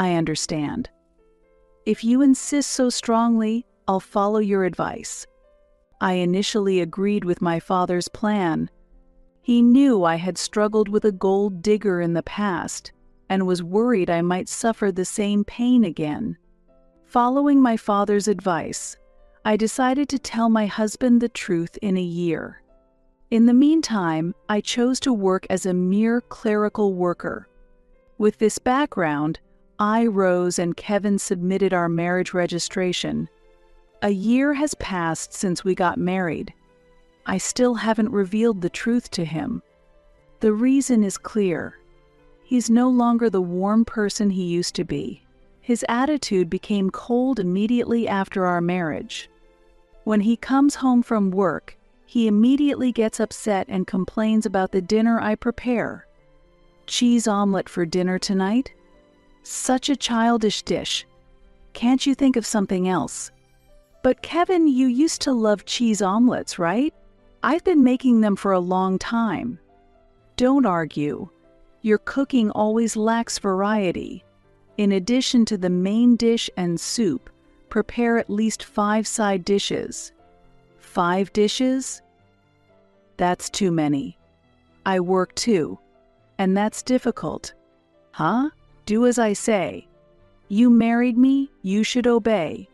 I understand. If you insist so strongly, I'll follow your advice. I initially agreed with my father's plan. He knew I had struggled with a gold digger in the past and was worried I might suffer the same pain again. Following my father's advice, I decided to tell my husband the truth in a year. In the meantime, I chose to work as a mere clerical worker. With this background, I rose and Kevin submitted our marriage registration. A year has passed since we got married. I still haven't revealed the truth to him. The reason is clear. He's no longer the warm person he used to be. His attitude became cold immediately after our marriage. When he comes home from work, he immediately gets upset and complains about the dinner I prepare. Cheese omelet for dinner tonight? Such a childish dish. Can't you think of something else? But Kevin, you used to love cheese omelets, right? I've been making them for a long time. Don't argue. Your cooking always lacks variety. In addition to the main dish and soup, prepare at least 5 side dishes. 5 dishes? That's too many. I work too, and that's difficult. Huh? Do as I say. You married me, you should obey.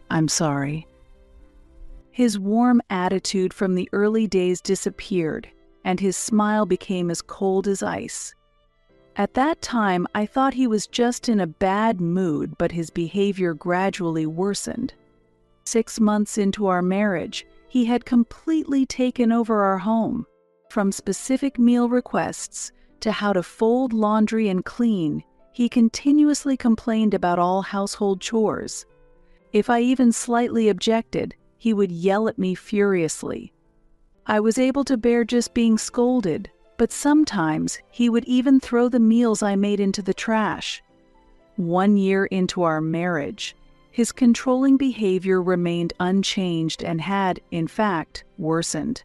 I'm sorry. His warm attitude from the early days disappeared, and his smile became as cold as ice. At that time, I thought he was just in a bad mood, but his behavior gradually worsened. 6 months into our marriage, he had completely taken over our home. From specific meal requests to how to fold laundry and clean, he continuously complained about all household chores. If I even slightly objected, he would yell at me furiously. I was able to bear just being scolded, but sometimes he would even throw the meals I made into the trash. 1 year into our marriage, his controlling behavior remained unchanged and had, in fact, worsened.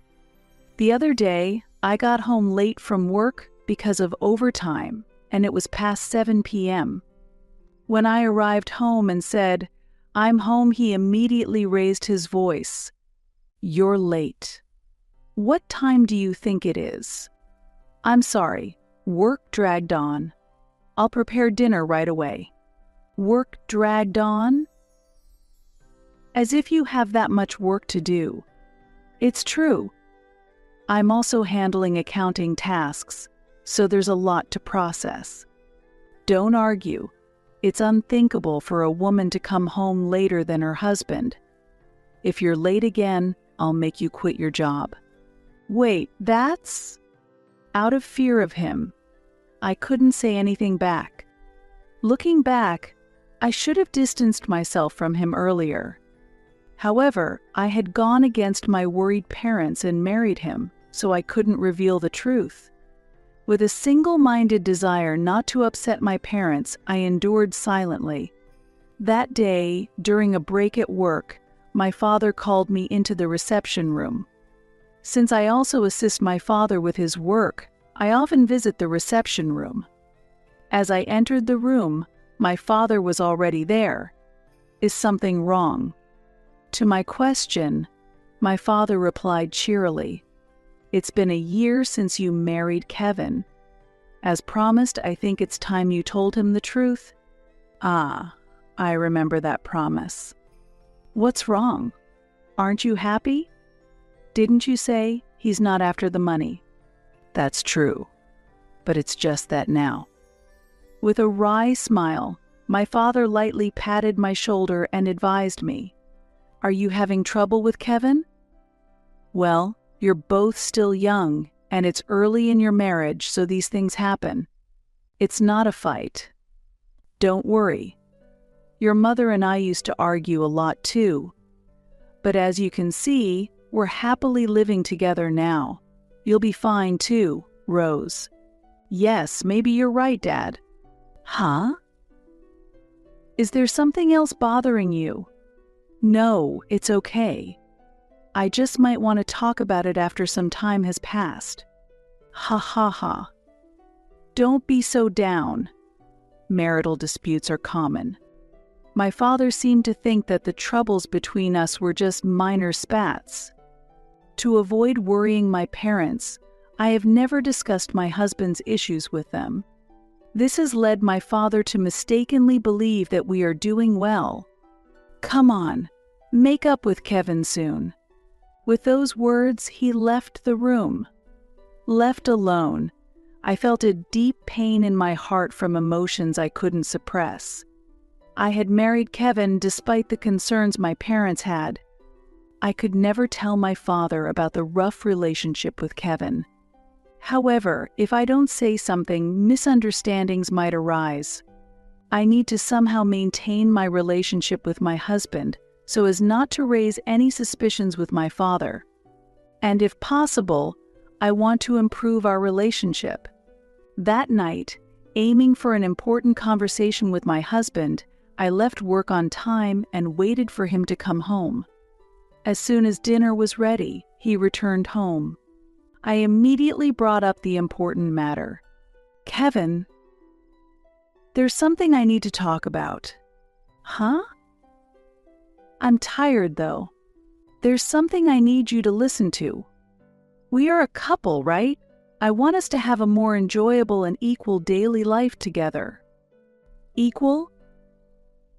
The other day, I got home late from work because of overtime, and it was past 7 p.m. When I arrived home and said, "I'm home," he immediately raised his voice. "You're late. What time do you think it is?" "I'm sorry. Work dragged on. I'll prepare dinner right away." Work dragged on? As if you have that much work to do. It's true. I'm also handling accounting tasks, so there's a lot to process. Don't argue. It's unthinkable for a woman to come home later than her husband. If you're late again, I'll make you quit your job. Wait, that's... Out of fear of him, I couldn't say anything back. Looking back, I should have distanced myself from him earlier. However, I had gone against my worried parents and married him, so I couldn't reveal the truth. With a single-minded desire not to upset my parents, I endured silently. That day, during a break at work, my father called me into the reception room. Since I also assist my father with his work, I often visit the reception room. As I entered the room, my father was already there. "Is something wrong?" To my question, my father replied cheerily, "It's been a year since you married Kevin. As promised, I think it's time you told him the truth." Ah, I remember that promise. "What's wrong? Aren't you happy? Didn't you say he's not after the money?" "That's true, but it's just that now." With a wry smile, my father lightly patted my shoulder and advised me, "Are you having trouble with Kevin? Well, you're both still young, and it's early in your marriage, so these things happen. It's not a fight. Don't worry. Your mother and I used to argue a lot too. But as you can see, we're happily living together now. You'll be fine too, Rose." "Yes, maybe you're right, Dad." "Huh? Is there something else bothering you?" "No, it's okay. I just might want to talk about it after some time has passed." Ha ha ha. Don't be so down. marital disputes are common. My father seemed to think that the troubles between us were just minor spats. To avoid worrying my parents, I have never discussed my husband's issues with them. This has led my father to mistakenly believe that we are doing well. Come on, make up with Kevin soon. With those words, he left the room. Left alone, I felt a deep pain in my heart from emotions I couldn't suppress. I had married Kevin despite the concerns my parents had. I could never tell my father about the rough relationship with Kevin. However, if I don't say something, misunderstandings might arise. I need to somehow maintain my relationship with my husband so as not to raise any suspicions with my father. And if possible, I want to improve our relationship. That night, aiming for an important conversation with my husband, I left work on time and waited for him to come home. As soon as dinner was ready, he returned home. I immediately brought up the important matter. Kevin, there's something I need to talk about. Huh? I'm tired, though. There's something I need you to listen to. We are a couple, right? I want us to have a more enjoyable and equal daily life together. Equal?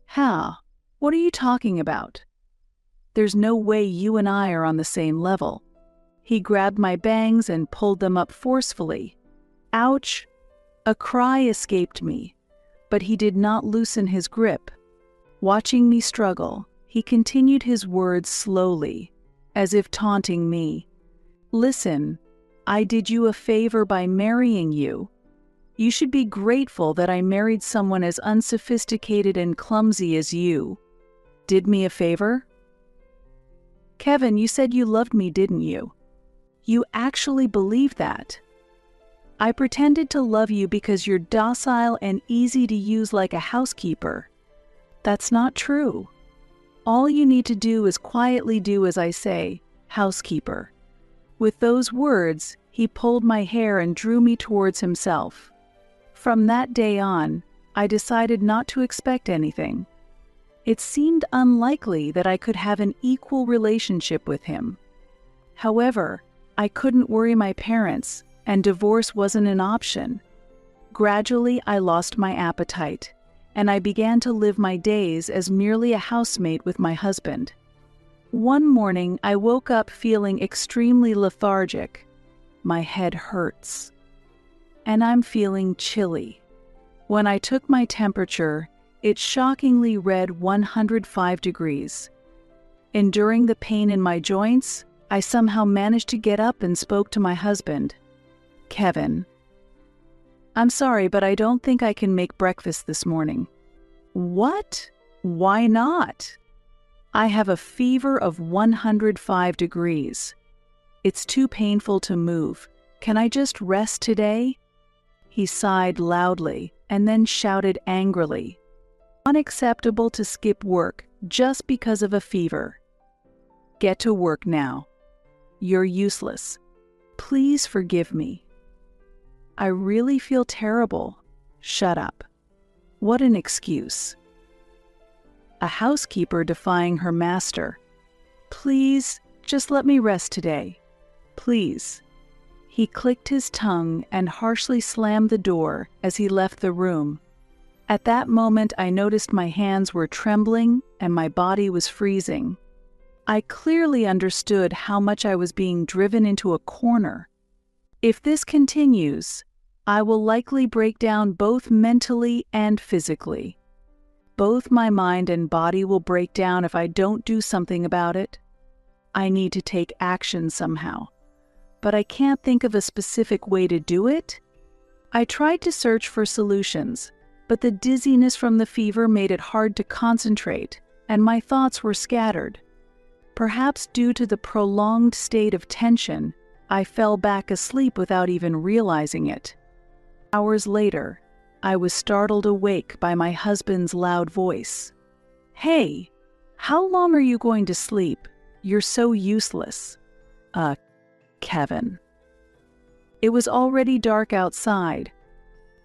How? What are you talking about? There's no way you and I are on the same level. He grabbed my bangs and pulled them up forcefully. Ouch! A cry escaped me, but he did not loosen his grip. Watching me struggle, he continued his words slowly, as if taunting me. Listen, I did you a favor by marrying you. You should be grateful that I married someone as unsophisticated and clumsy as you. Did me a favor? Kevin, you said you loved me, didn't you? You actually believe that. I pretended to love you because you're docile and easy to use like a housekeeper. That's not true. All you need to do is quietly do as I say, housekeeper. With those words, he pulled my hair and drew me towards himself. From that day on, I decided not to expect anything. It seemed unlikely that I could have an equal relationship with him. However, I couldn't worry my parents, and divorce wasn't an option. Gradually, I lost my appetite, and I began to live my days as merely a housemate with my husband. One morning, I woke up feeling extremely lethargic. My head hurts, and I'm feeling chilly. When I took my temperature, it shockingly read 105 degrees. Enduring the pain in my joints, I somehow managed to get up and spoke to my husband. Kevin, I'm sorry, but I don't think I can make breakfast this morning. What? Why not? I have a fever of 105 degrees. It's too painful to move. Can I just rest today? He sighed loudly and then shouted angrily. Unacceptable to skip work just because of a fever. Get to work now. You're useless. Please forgive me. I really feel terrible. Shut up. What an excuse. A housekeeper defying her master. Please, just let me rest today. Please. He clicked his tongue and harshly slammed the door as he left the room. At that moment, I noticed my hands were trembling and my body was freezing. I clearly understood how much I was being driven into a corner. If this continues, I will likely break down both mentally and physically. Both my mind and body will break down if I don't do something about it. I need to take action somehow, but I can't think of a specific way to do it. I tried to search for solutions, but the dizziness from the fever made it hard to concentrate, and my thoughts were scattered. Perhaps due to the prolonged state of tension, I fell back asleep without even realizing it. Hours later, I was startled awake by my husband's loud voice. Hey, how long are you going to sleep? You're so useless. Kevin. It was already dark outside.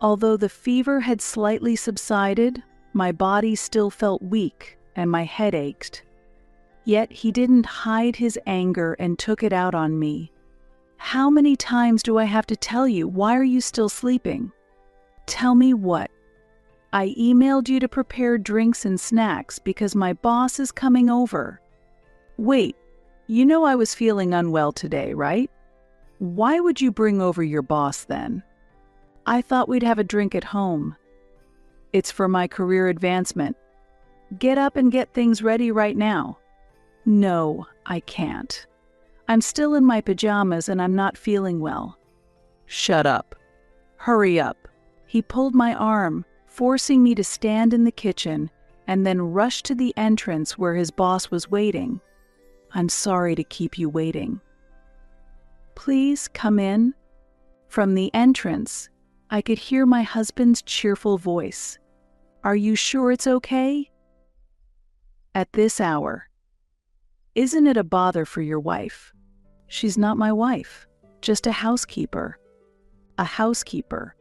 Although the fever had slightly subsided, my body still felt weak and my head ached. Yet he didn't hide his anger and took it out on me. "How many times do I have to tell you? Why are you still sleeping?" "Tell me what?" "I emailed you to prepare drinks and snacks because my boss is coming over." "Wait, you know I was feeling unwell today, right? Why would you bring over your boss then?" "I thought we'd have a drink at home." "It's for my career advancement. Get up and get things ready right now." "No, I can't. I'm still in my pajamas and I'm not feeling well." "Shut up. Hurry up." He pulled my arm, forcing me to stand in the kitchen and then rush to the entrance where his boss was waiting. "I'm sorry to keep you waiting." "Please come in." From the entrance, I could hear my husband's cheerful voice. "Are you sure it's okay?" "At this hour." "Isn't it a bother for your wife?" "She's not my wife, just a housekeeper." "A housekeeper?"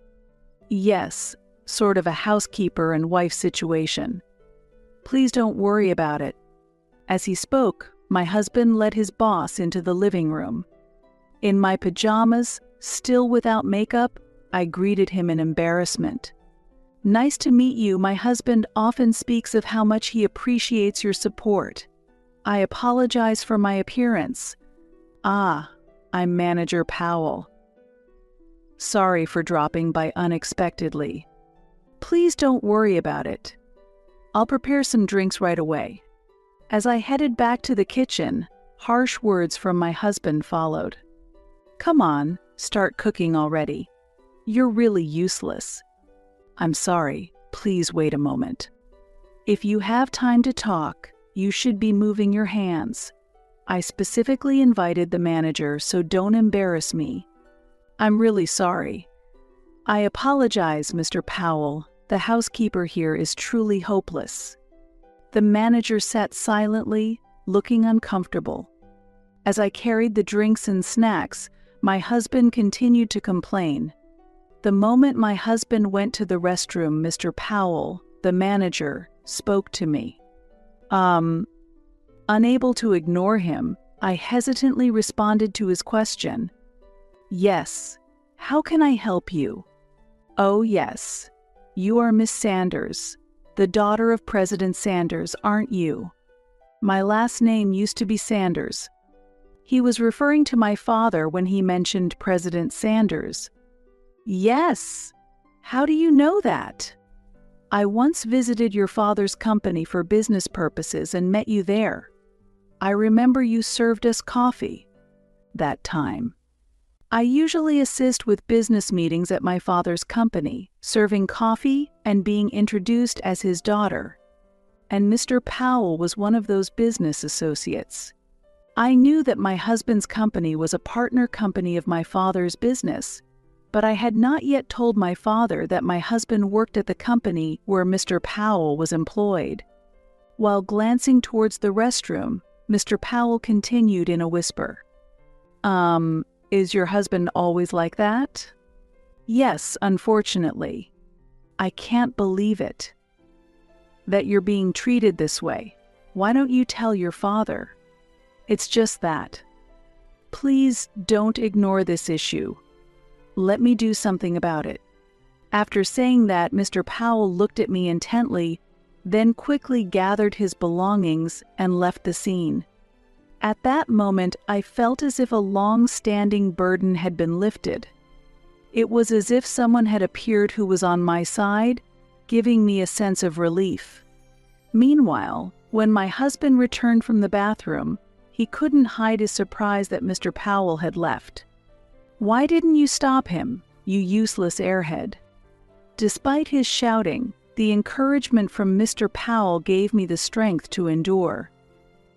"Yes, sort of a housekeeper and wife situation." "Please don't worry about it." As he spoke, my husband led his boss into the living room. In my pajamas, still without makeup, I greeted him in embarrassment. "Nice to meet you. My husband often speaks of how much he appreciates your support. I apologize for my appearance." "Ah, I'm Manager Powell. Sorry for dropping by unexpectedly." "Please don't worry about it. I'll prepare some drinks right away." As I headed back to the kitchen, harsh words from my husband followed. "Come on, start cooking already. You're really useless." "I'm sorry, please wait a moment." "If you have time to talk, you should be moving your hands. I specifically invited the manager, so don't embarrass me." "I'm really sorry." "I apologize, Mr. Powell. The housekeeper here is truly hopeless." The manager sat silently, looking uncomfortable. As I carried the drinks and snacks, my husband continued to complain. The moment my husband went to the restroom, Mr. Powell, the manager, spoke to me. Unable to ignore him, I hesitantly responded to his question. "Yes. How can I help you?" "Oh, yes. You are Miss Sanders, the daughter of President Sanders, aren't you?" "My last name used to be Sanders." He was referring to my father when he mentioned President Sanders. "Yes. How do you know that?" "I once visited your father's company for business purposes and met you there. I remember you served us coffee that time." I usually assist with business meetings at my father's company, serving coffee and being introduced as his daughter. And Mr. Powell was one of those business associates. I knew that my husband's company was a partner company of my father's business, but I had not yet told my father that my husband worked at the company where Mr. Powell was employed. While glancing towards the restroom, Mr. Powell continued in a whisper. Is your husband always like that?" "Yes, unfortunately." "I can't believe it. That you're being treated this way. Why don't you tell your father?" "It's just that." "Please don't ignore this issue. Let me do something about it." After saying that, Mr. Powell looked at me intently, then quickly gathered his belongings and left the scene. At that moment, I felt as if a long-standing burden had been lifted. It was as if someone had appeared who was on my side, giving me a sense of relief. Meanwhile, when my husband returned from the bathroom, he couldn't hide his surprise that Mr. Powell had left. "Why didn't you stop him, you useless airhead?" Despite his shouting, the encouragement from Mr. Powell gave me the strength to endure.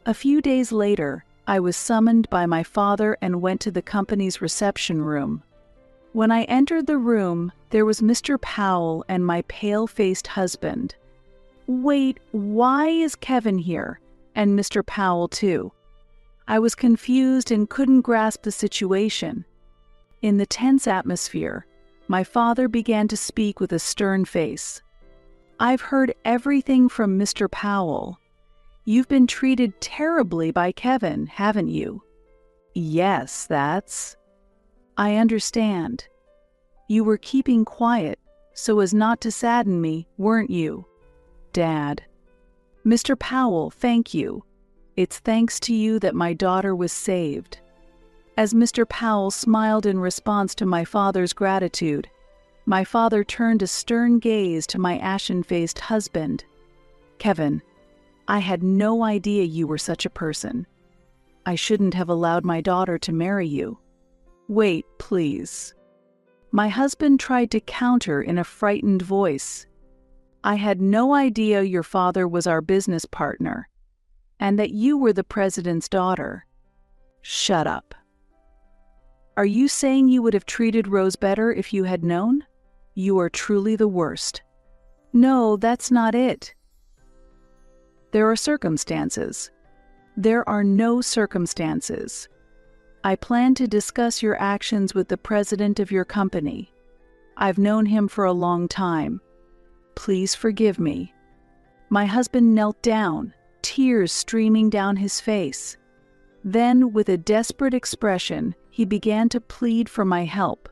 A few days later, I was summoned by my father and went to the company's reception room. When I entered the room, there was Mr. Powell and my pale-faced husband. "Wait, why is Kevin here? And Mr. Powell too?" I was confused and couldn't grasp the situation. In the tense atmosphere, My father began to speak with a stern face. "I've heard everything from Mr. Powell. You've been treated terribly by Kevin, haven't you?" "Yes, that's—" "I understand. You were keeping quiet so as not to sadden me, weren't you, Dad?" "Mr. Powell, thank you. It's thanks to you that my daughter was saved." As Mr. Powell smiled in response to my father's gratitude, my father turned a stern gaze to my ashen-faced husband. "Kevin, I had no idea you were such a person. I shouldn't have allowed my daughter to marry you." "Wait, please." My husband tried to counter in a frightened voice. "I had no idea your father was our business partner, and that you were the president's daughter." "Shut up. Are you saying you would have treated Rose better if you had known? You are truly the worst." "No, that's not it. There are circumstances." "There are no circumstances. I plan to discuss your actions with the president of your company. I've known him for a long time. Please forgive me." My husband knelt down, tears streaming down his face. Then, with a desperate expression, he began to plead for my help.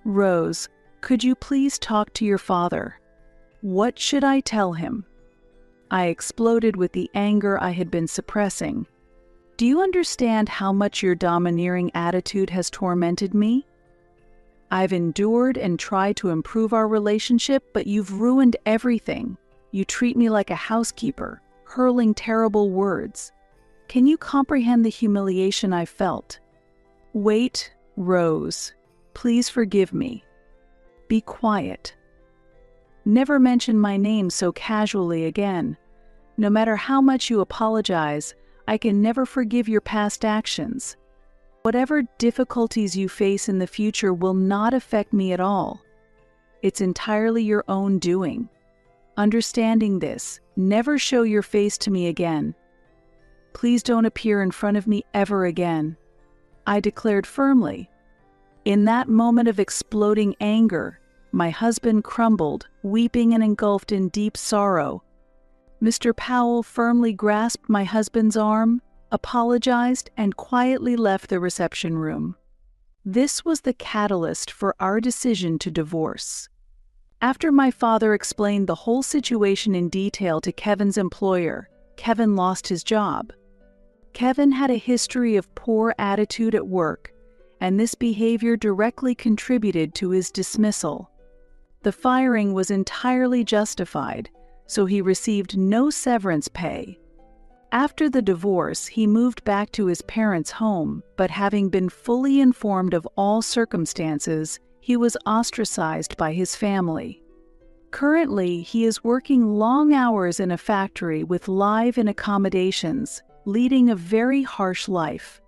"Rose, could you please talk to your father? What should I tell him?" I exploded with the anger I had been suppressing. "Do you understand how much your domineering attitude has tormented me? I've endured and tried to improve our relationship, but you've ruined everything. You treat me like a housekeeper, hurling terrible words. Can you comprehend the humiliation I felt?" "Wait, Rose. Please forgive me. Be quiet. Never mention my name so casually again. No matter how much you apologize, I can never forgive your past actions. Whatever difficulties you face in the future will not affect me at all. It's entirely your own doing. Understanding this, never show your face to me again. Please don't appear in front of me ever again," I declared firmly. In that moment of exploding anger, my husband crumbled, weeping and engulfed in deep sorrow. Mr. Powell firmly grasped my husband's arm, apologized, and quietly left the reception room. This was the catalyst for our decision to divorce. After my father explained the whole situation in detail to Kevin's employer, Kevin lost his job. Kevin had a history of poor attitude at work, and this behavior directly contributed to his dismissal. The firing was entirely justified, so he received no severance pay. After the divorce, he moved back to his parents' home, but having been fully informed of all circumstances, he was ostracized by his family. Currently, he is working long hours in a factory with live-in accommodations, leading a very harsh life.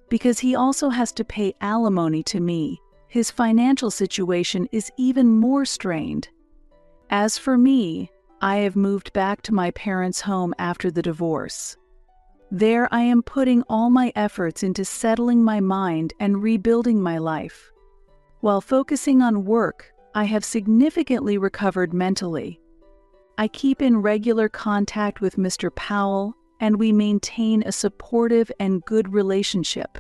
Because he also has to pay alimony to me, his financial situation is even more strained. As for me, I have moved back to my parents' home after the divorce. There I am putting all my efforts into settling my mind and rebuilding my life. While focusing on work, I have significantly recovered mentally. I keep in regular contact with Mr. Powell, and we maintain a supportive and good relationship.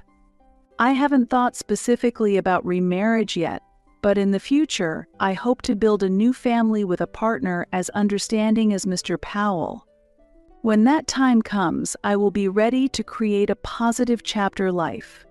I haven't thought specifically about remarriage yet, but in the future, I hope to build a new family with a partner as understanding as Mr. Powell. When that time comes, I will be ready to create a positive chapter life.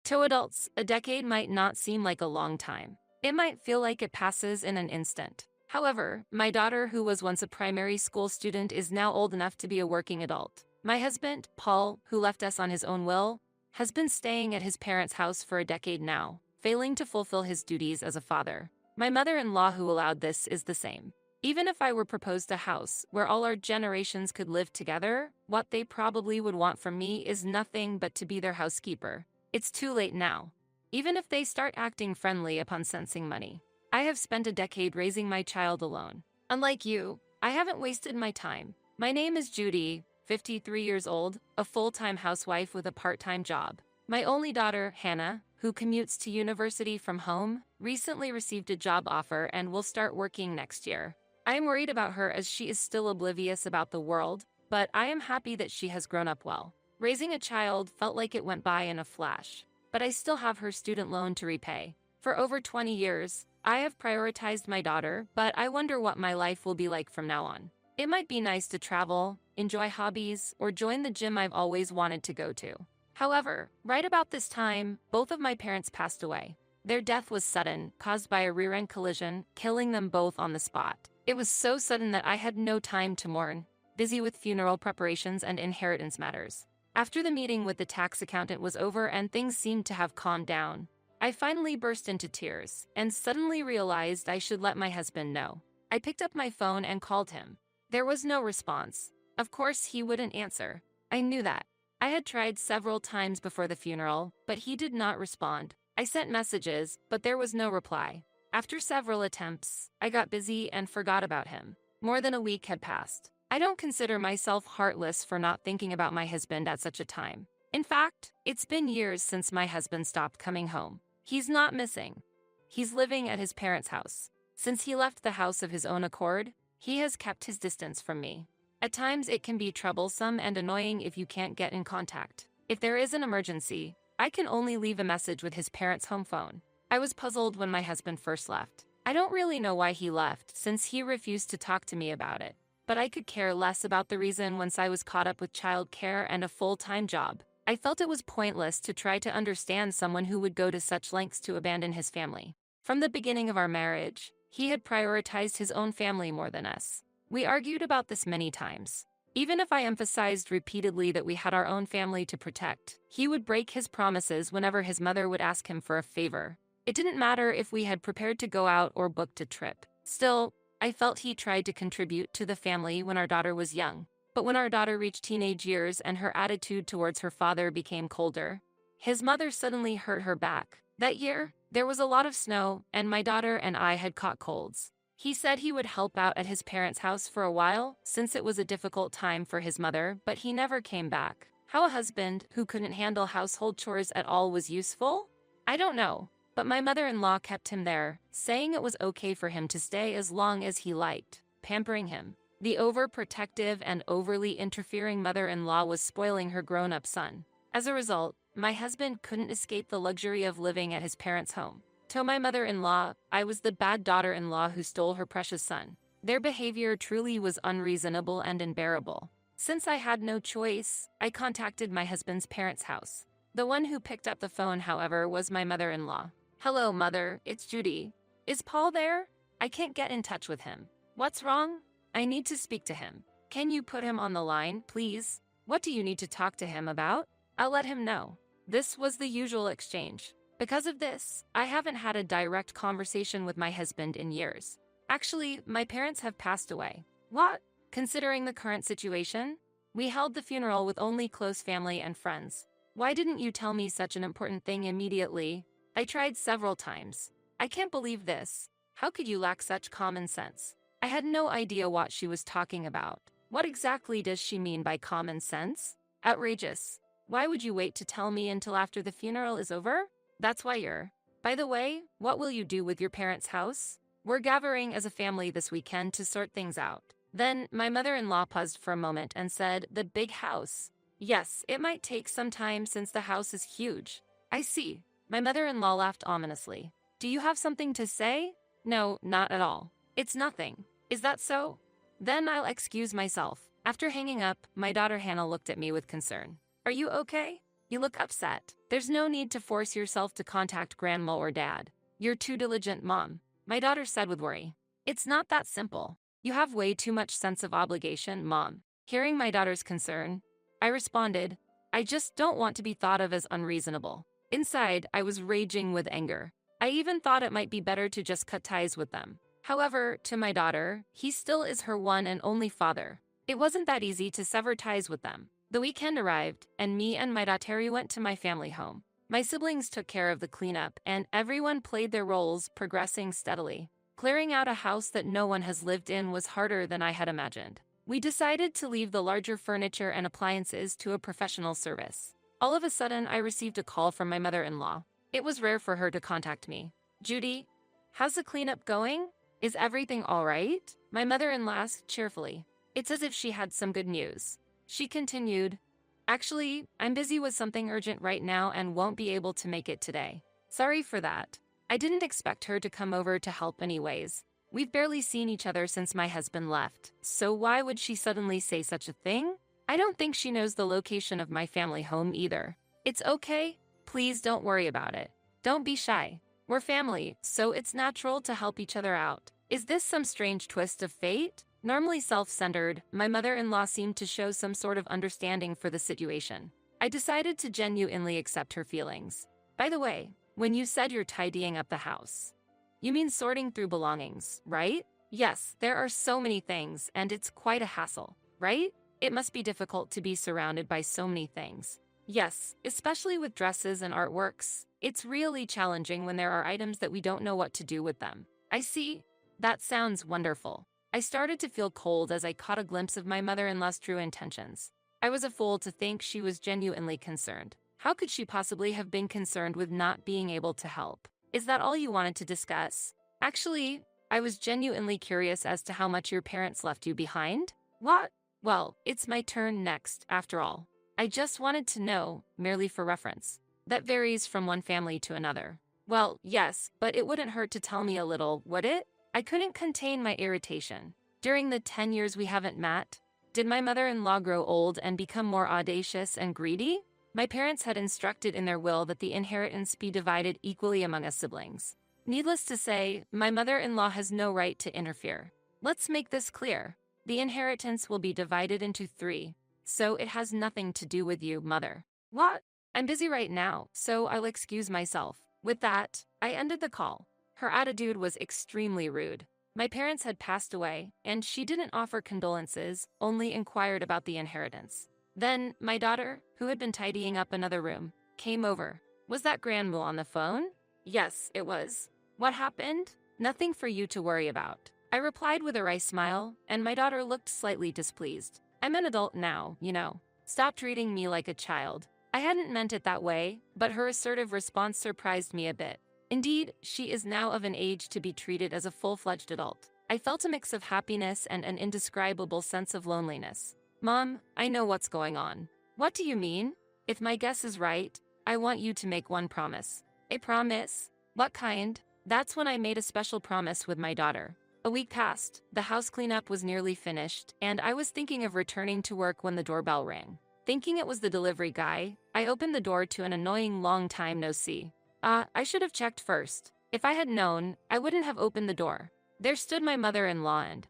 To adults, a decade might not seem like a long time. It might feel like it passes in an instant. However, my daughter, who was once a primary school student, is now old enough to be a working adult. My husband, Paul, who left us on his own will, has been staying at his parents' house for a decade now, failing to fulfill his duties as a father. My mother-in-law, who allowed this, is the same. Even if I were proposed a house where all our generations could live together, what they probably would want from me is nothing but to be their housekeeper. It's too late now. Even if they start acting friendly upon sensing money. I have spent a decade raising my child alone. Unlike you, I haven't wasted my time. My name is Judy, 53 years old, a full-time housewife with a part-time job. My only daughter, Hannah, who commutes to university from home, recently received a job offer and will start working next year. I am worried about her as she is still oblivious about the world, but I am happy that she has grown up well. Raising a child felt like it went by in a flash, but I still have her student loan to repay. For over 20 years, I have prioritized my daughter, but I wonder what my life will be like from now on. It might be nice to travel, enjoy hobbies, or join the gym I've always wanted to go to. However, right about this time, both of my parents passed away. Their death was sudden, caused by a rear-end collision, killing them both on the spot. It was so sudden that I had no time to mourn, busy with funeral preparations and inheritance matters. After the meeting with the tax accountant was over and things seemed to have calmed down, I finally burst into tears and suddenly realized I should let my husband know. I picked up my phone and called him. There was no response. Of course, he wouldn't answer. I knew that. I had tried several times before the funeral, but he did not respond. I sent messages, but there was no reply. After several attempts, I got busy and forgot about him. More than a week had passed. I don't consider myself heartless for not thinking about my husband at such a time. In fact, it's been years since my husband stopped coming home. He's not missing. He's living at his parents' house. Since he left the house of his own accord, he has kept his distance from me. At times it can be troublesome and annoying if you can't get in contact. If there is an emergency, I can only leave a message with his parents' home phone. I was puzzled when my husband first left. I don't really know why he left since he refused to talk to me about it. But I could care less about the reason once I was caught up with childcare and a full-time job. I felt it was pointless to try to understand someone who would go to such lengths to abandon his family. From the beginning of our marriage, he had prioritized his own family more than us. We argued about this many times. Even if I emphasized repeatedly that we had our own family to protect, he would break his promises whenever his mother would ask him for a favor. It didn't matter if we had prepared to go out or booked a trip. Still, I felt he tried to contribute to the family when our daughter was young. But when our daughter reached teenage years and her attitude towards her father became colder, his mother suddenly hurt her back. That year, there was a lot of snow, and my daughter and I had caught colds. He said he would help out at his parents' house for a while, since it was a difficult time for his mother, but he never came back. How a husband who couldn't handle household chores at all was useful? I don't know, but my mother-in-law kept him there, saying it was okay for him to stay as long as he liked, pampering him. The overprotective and overly interfering mother-in-law was spoiling her grown-up son. As a result, my husband couldn't escape the luxury of living at his parents' home. To my mother-in-law, I was the bad daughter-in-law who stole her precious son. Their behavior truly was unreasonable and unbearable. Since I had no choice, I contacted my husband's parents' house. The one who picked up the phone, however, was my mother-in-law. "Hello, Mother, it's Judy. Is Paul there? I can't get in touch with him. What's wrong? I need to speak to him. Can you put him on the line, please? What do you need to talk to him about? I'll let him know." This was the usual exchange. Because of this, I haven't had a direct conversation with my husband in years. Actually, my parents have passed away. What? Considering the current situation, we held the funeral with only close family and friends. Why didn't you tell me such an important thing immediately? I tried several times. I can't believe this. How could you lack such common sense? I had no idea what she was talking about. What exactly does she mean by common sense? Outrageous. Why would you wait to tell me until after the funeral is over? That's why you're. By the way, what will you do with your parents' house? We're gathering as a family this weekend to sort things out. Then, my mother-in-law paused for a moment and said, "The big house." Yes, it might take some time since the house is huge. I see. My mother-in-law laughed ominously. Do you have something to say? No, not at all. It's nothing. Is that so? Then I'll excuse myself. After hanging up, my daughter Hannah looked at me with concern. Are you okay? You look upset. There's no need to force yourself to contact grandma or dad. You're too diligent, Mom. My daughter said with worry. It's not that simple. You have way too much sense of obligation, Mom. Hearing my daughter's concern, I responded, I just don't want to be thought of as unreasonable. Inside, I was raging with anger. I even thought it might be better to just cut ties with them. However, to my daughter, he still is her one and only father. It wasn't that easy to sever ties with them. The weekend arrived, and me and my daughter went to my family home. My siblings took care of the cleanup, and everyone played their roles, progressing steadily. Clearing out a house that no one has lived in was harder than I had imagined. We decided to leave the larger furniture and appliances to a professional service. All of a sudden, I received a call from my mother-in-law. It was rare for her to contact me. "Judy, how's the cleanup going? Is everything all right?" My mother-in-law asked cheerfully. It's as if she had some good news. She continued, "Actually, I'm busy with something urgent right now and won't be able to make it today. Sorry for that." I didn't expect her to come over to help anyways. We've barely seen each other since my husband left, so why would she suddenly say such a thing? I don't think she knows the location of my family home either. It's okay. Please don't worry about it. Don't be shy. We're family, so it's natural to help each other out. Is this some strange twist of fate? Normally self-centered, my mother-in-law seemed to show some sort of understanding for the situation. I decided to genuinely accept her feelings. By the way, when you said you're tidying up the house, you mean sorting through belongings, right? Yes, there are so many things, and it's quite a hassle, right? It must be difficult to be surrounded by so many things. Yes, especially with dresses and artworks. It's really challenging when there are items that we don't know what to do with them. I see. That sounds wonderful. I started to feel cold as I caught a glimpse of my mother-in-law's true intentions. I was a fool to think she was genuinely concerned. How could she possibly have been concerned with not being able to help? Is that all you wanted to discuss? Actually, I was genuinely curious as to how much your parents left you behind. What? Well, it's my turn next, after all. I just wanted to know, merely for reference. That varies from one family to another. Well, yes, but it wouldn't hurt to tell me a little, would it? I couldn't contain my irritation. During the 10 years we haven't met, did my mother-in-law grow old and become more audacious and greedy? My parents had instructed in their will that the inheritance be divided equally among us siblings. Needless to say, my mother-in-law has no right to interfere. Let's make this clear. The inheritance will be divided into 3, so it has nothing to do with you, mother. What? I'm busy right now, so I'll excuse myself. With that, I ended the call. Her attitude was extremely rude. My parents had passed away, and she didn't offer condolences, only inquired about the inheritance. Then, my daughter, who had been tidying up another room, came over. Was that grandma on the phone? Yes, it was. What happened? Nothing for you to worry about. I replied with a wry smile, and my daughter looked slightly displeased. I'm an adult now, you know. Stop treating me like a child. I hadn't meant it that way, but her assertive response surprised me a bit. Indeed, she is now of an age to be treated as a full-fledged adult. I felt a mix of happiness and an indescribable sense of loneliness. Mom, I know what's going on. What do you mean? If my guess is right, I want you to make one promise. A promise? What kind? That's when I made a special promise with my daughter. A week passed, the house cleanup was nearly finished, and I was thinking of returning to work when the doorbell rang. Thinking it was the delivery guy, I opened the door to an annoying long time no see. I should have checked first. If I had known, I wouldn't have opened the door. There stood my mother-in-law and...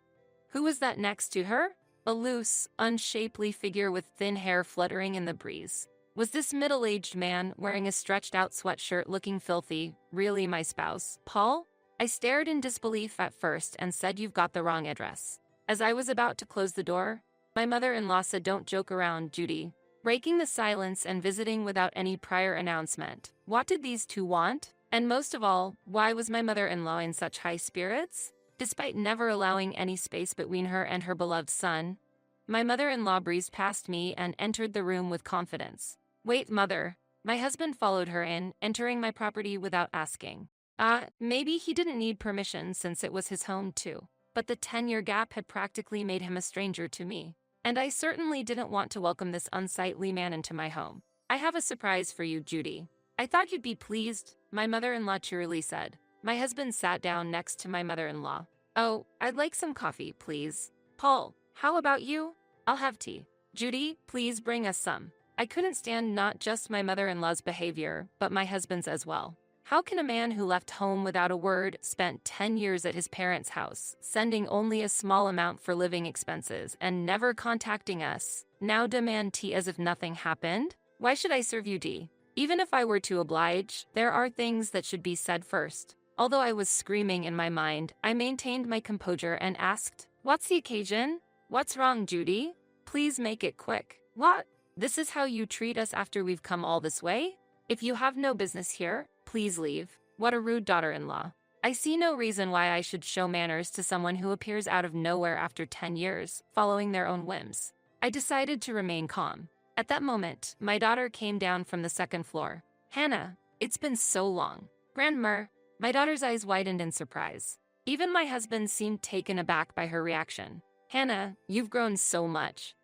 Who was that next to her? A loose, unshapely figure with thin hair fluttering in the breeze. Was this middle-aged man, wearing a stretched-out sweatshirt looking filthy, really my spouse, Paul? I stared in disbelief at first and said, "You've got the wrong address." As I was about to close the door, my mother-in-law said, "Don't joke around, Judy." Breaking the silence and visiting without any prior announcement. What did these two want? And most of all, why was my mother-in-law in such high spirits? Despite never allowing any space between her and her beloved son, my mother-in-law breezed past me and entered the room with confidence. Wait, mother. My husband followed her in, entering my property without asking. Maybe he didn't need permission since it was his home too. But the 10-year gap had practically made him a stranger to me. And I certainly didn't want to welcome this unsightly man into my home. I have a surprise for you, Judy. I thought you'd be pleased, my mother-in-law cheerily said. My husband sat down next to my mother-in-law. Oh, I'd like some coffee, please. Paul, how about you? I'll have tea. Judy, please bring us some. I couldn't stand not just my mother-in-law's behavior, but my husband's as well. How can a man who left home without a word, spent 10 years at his parents' house, sending only a small amount for living expenses, and never contacting us, now demand tea as if nothing happened? Why should I serve you tea? Even if I were to oblige, there are things that should be said first. Although I was screaming in my mind, I maintained my composure and asked, "What's the occasion? What's wrong, Judy? Please make it quick." What? This is how you treat us after we've come all this way? If you have no business here, please leave. What a rude daughter-in-law. I see no reason why I should show manners to someone who appears out of nowhere after 10 years, following their own whims. I decided to remain calm. At that moment, my daughter came down from the second floor. Hannah, it's been so long. Grandma, my daughter's eyes widened in surprise. Even my husband seemed taken aback by her reaction. Hannah, you've grown so much.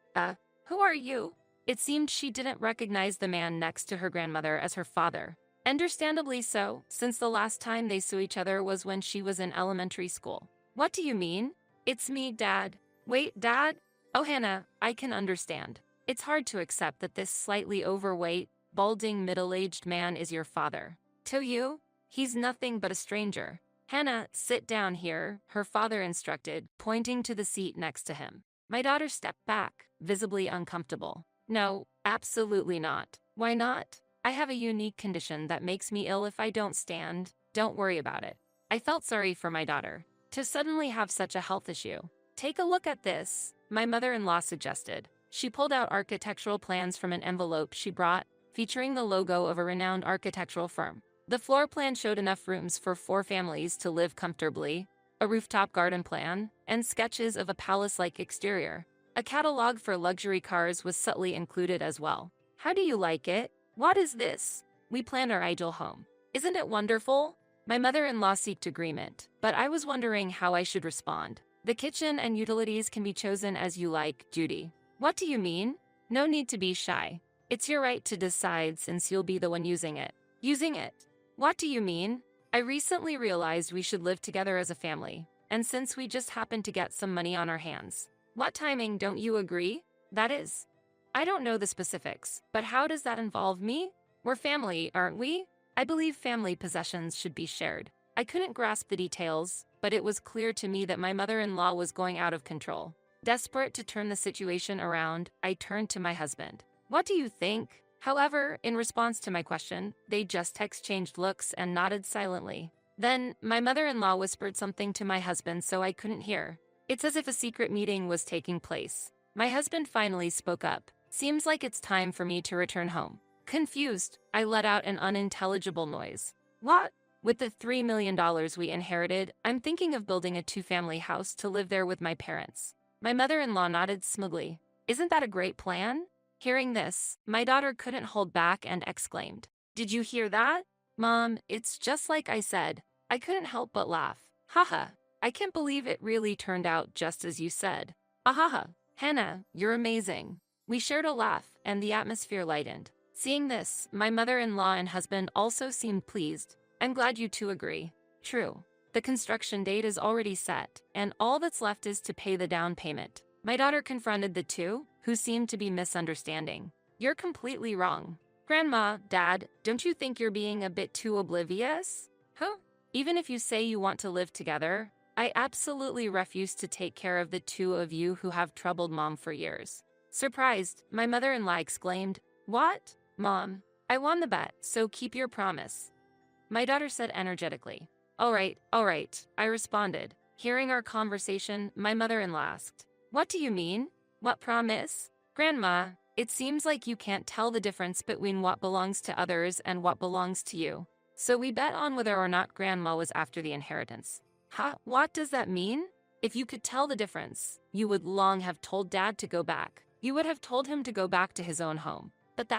Who are you? It seemed she didn't recognize the man next to her grandmother as her father. Understandably so, since the last time they saw each other was when she was in elementary school. What do you mean? It's me, Dad. Wait, Dad? Oh, Hannah, I can understand. It's hard to accept that this slightly overweight, balding middle-aged man is your father. To you, he's nothing but a stranger. Hannah, sit down here, her father instructed, pointing to the seat next to him. My daughter stepped back, visibly uncomfortable. No, absolutely not. Why not? I have a unique condition that makes me ill if I don't stand. Don't worry about it. I felt sorry for my daughter to suddenly have such a health issue. Take a look at this, my mother-in-law suggested. She pulled out architectural plans from an envelope she brought, featuring the logo of a renowned architectural firm. The floor plan showed enough rooms for 4 families to live comfortably, a rooftop garden plan, and sketches of a palace-like exterior. A catalog for luxury cars was subtly included as well. How do you like it? What is this? We planned our ideal home. Isn't it wonderful? My mother-in-law seeked agreement, but I was wondering how I should respond. The kitchen and utilities can be chosen as you like, Judy. What do you mean? No need to be shy. It's your right to decide since you'll be the one using it. Using it? What do you mean? I recently realized we should live together as a family, and since we just happened to get some money on our hands. What timing, don't you agree? That is. I don't know the specifics, but how does that involve me? We're family, aren't we? I believe family possessions should be shared. I couldn't grasp the details, but it was clear to me that my mother-in-law was going out of control. Desperate to turn the situation around, I turned to my husband. What do you think? However, in response to my question, they just exchanged looks and nodded silently. Then, my mother-in-law whispered something to my husband so I couldn't hear. It's as if a secret meeting was taking place. My husband finally spoke up. Seems like it's time for me to return home. Confused, I let out an unintelligible noise. What? With the $3 million we inherited, I'm thinking of building a 2-family house to live there with my parents. My mother-in-law nodded smugly. Isn't that a great plan? Hearing this, my daughter couldn't hold back and exclaimed, "Did you hear that? Mom, it's just like I said." I couldn't help but laugh. Haha, I can't believe it really turned out just as you said. Ahaha, Hannah, you're amazing. We shared a laugh, and the atmosphere lightened. Seeing this, my mother-in-law and husband also seemed pleased. I'm glad you two agree. True. The construction date is already set, and all that's left is to pay the down payment. My daughter confronted the two, who seemed to be misunderstanding. You're completely wrong. Grandma, Dad, don't you think you're being a bit too oblivious? Huh? Even if you say you want to live together, I absolutely refuse to take care of the two of you who have troubled Mom for years. Surprised, my mother-in-law exclaimed, "What? Mom, I won the bet, so keep your promise." My daughter said energetically. All right, I responded. Hearing our conversation, my mother-in-law asked, "What do you mean? What promise?" Grandma, it seems like you can't tell the difference between what belongs to others and what belongs to you. So we bet on whether or not Grandma was after the inheritance. Huh? What does that mean? If you could tell the difference, you would long have told Dad to go back. You would have told him to go back to his own home. But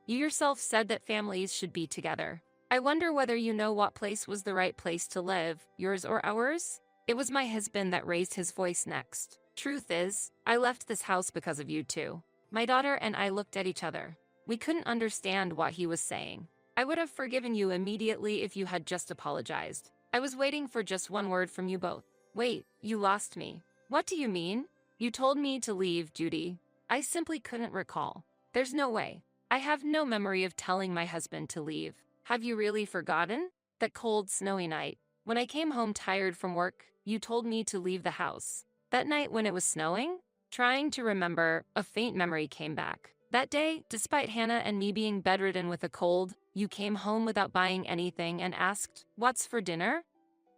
you yourself said that families should be together. I wonder whether you know what place was the right place to live, yours or ours? It was my husband that raised his voice next. Truth is, I left this house because of you two. My daughter and I looked at each other. We couldn't understand what he was saying. I would have forgiven you immediately if you had just apologized. I was waiting for just one word from you both. Wait, you lost me. What do you mean? You told me to leave, Judy. I simply couldn't recall. There's no way. I have no memory of telling my husband to leave. Have you really forgotten? That cold, snowy night, when I came home tired from work, you told me to leave the house. That night when it was snowing? Trying to remember, a faint memory came back. That day, despite Hannah and me being bedridden with a cold, you came home without buying anything and asked, "What's for dinner?"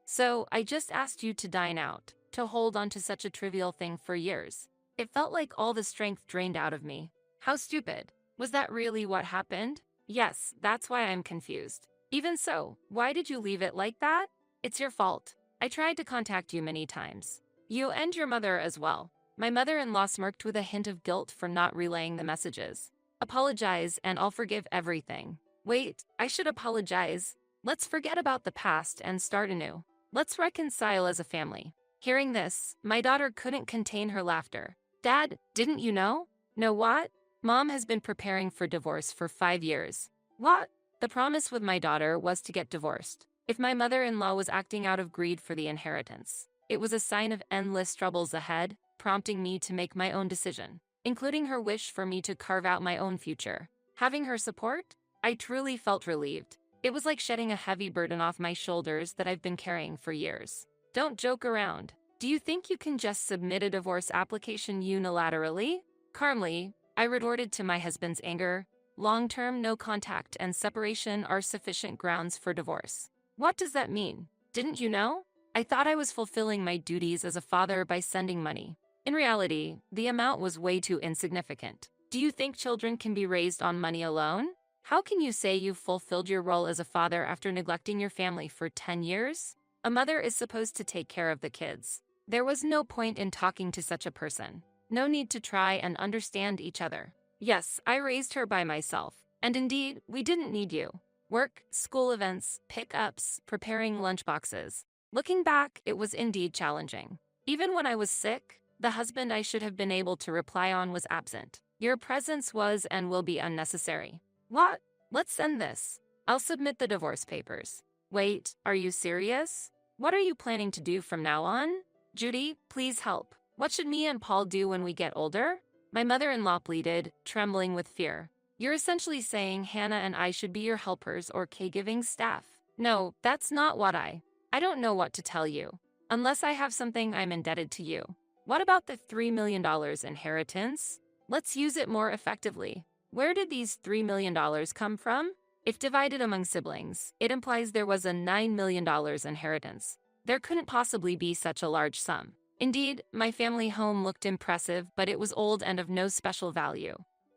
So I just asked you to dine out, to hold on to such a trivial thing for years. It felt like all the strength drained out of me. How stupid. Was that really what happened? Yes, that's why I'm confused. Even so, why did you leave it like that? It's your fault. I tried to contact you many times. You and your mother as well. My mother-in-law smirked with a hint of guilt for not relaying the messages. Apologize and I'll forgive everything. Wait, I should apologize. Let's forget about the past and start anew. Let's reconcile as a family. Hearing this, my daughter couldn't contain her laughter. Dad, didn't you know? Know what? Mom has been preparing for divorce for 5 years. What? The promise with my daughter was to get divorced. If my mother-in-law was acting out of greed for the inheritance, it was a sign of endless troubles ahead, prompting me to make my own decision, including her wish for me to carve out my own future. Having her support, I truly felt relieved. It was like shedding a heavy burden off my shoulders that I've been carrying for years. Don't joke around. Do you think you can just submit a divorce application unilaterally? Calmly, I retorted to my husband's anger. Long-term no contact and separation are sufficient grounds for divorce. What does that mean? Didn't you know? I thought I was fulfilling my duties as a father by sending money. In reality, the amount was way too insignificant. Do you think children can be raised on money alone? How can you say you've fulfilled your role as a father after neglecting your family for 10 years? A mother is supposed to take care of the kids. There was no point in talking to such a person. No need to try and understand each other. Yes, I raised her by myself. And indeed, we didn't need you. Work, school events, pickups, preparing lunchboxes. Looking back, it was indeed challenging. Even when I was sick, the husband I should have been able to rely on was absent. Your presence was and will be unnecessary. What? Let's send this. I'll submit the divorce papers. Wait, are you serious? What are you planning to do from now on? Judy, please help. What should me and Paul do when we get older? My mother-in-law pleaded, trembling with fear. You're essentially saying Hannah and I should be your helpers or caregiving staff. No, that's not what I don't know what to tell you. Unless I have something I'm indebted to you. What about the $3 million inheritance? Let's use it more effectively. Where did these $3 million come from? If divided among siblings, it implies there was a $9 million inheritance. There couldn't possibly be such a large sum. Indeed, my family home looked impressive, but it was old and of no special value.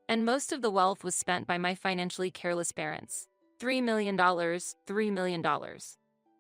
And most of the wealth was spent by my financially careless parents. $3 million, $3 million.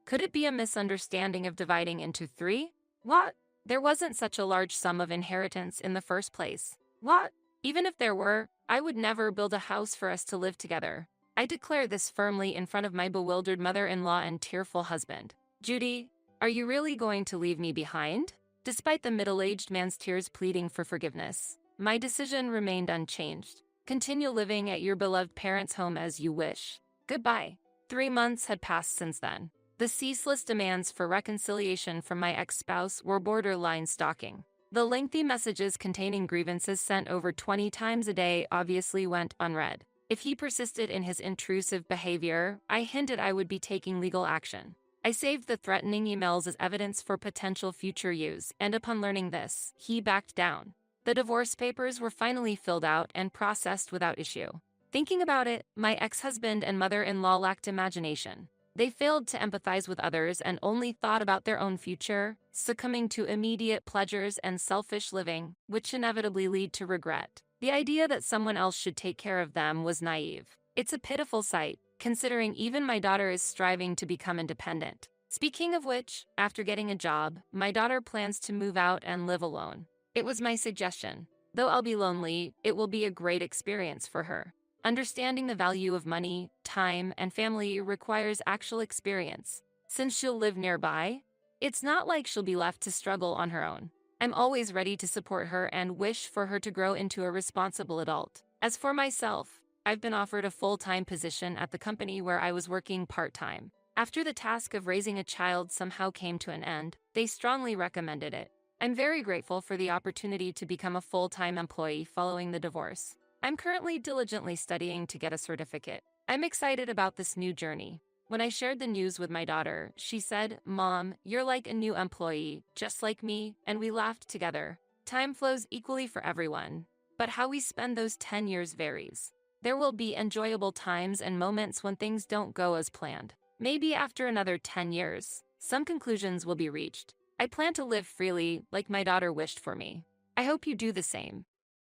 Could it be a misunderstanding of dividing into 3? What? There wasn't such a large sum of inheritance in the first place. What? Even if there were, I would never build a house for us to live together. I declare this firmly in front of my bewildered mother-in-law and tearful husband. Judy, are you really going to leave me behind? Despite the middle-aged man's tears pleading for forgiveness, my decision remained unchanged. Continue living at your beloved parents' home as you wish. Goodbye. 3 months had passed since then. The ceaseless demands for reconciliation from my ex-spouse were borderline stalking. The lengthy messages containing grievances sent over 20 times a day obviously went unread. If he persisted in his intrusive behavior, I hinted I would be taking legal action. I saved the threatening emails as evidence for potential future use, and upon learning this, he backed down. The divorce papers were finally filled out and processed without issue. Thinking about it, my ex-husband and mother-in-law lacked imagination. They failed to empathize with others and only thought about their own future, succumbing to immediate pleasures and selfish living, which inevitably lead to regret. The idea that someone else should take care of them was naive. It's a pitiful sight, considering even my daughter is striving to become independent. Speaking of which, after getting a job, my daughter plans to move out and live alone. It was my suggestion. Though I'll be lonely, it will be a great experience for her. Understanding the value of money, time, and family requires actual experience. Since she'll live nearby, it's not like she'll be left to struggle on her own. I'm always ready to support her and wish for her to grow into a responsible adult. As for myself, I've been offered a full-time position at the company where I was working part-time. After the task of raising a child somehow came to an end, they strongly recommended it. I'm very grateful for the opportunity to become a full-time employee following the divorce. I'm currently diligently studying to get a certificate. I'm excited about this new journey. When I shared the news with my daughter, she said, "Mom, you're like a new employee, just like me," and we laughed together. Time flows equally for everyone, but how we spend those 10 years varies. There will be enjoyable times and moments when things don't go as planned. Maybe after another 10 years, some conclusions will be reached. I plan to live freely like my daughter wished for me. I hope you do the same.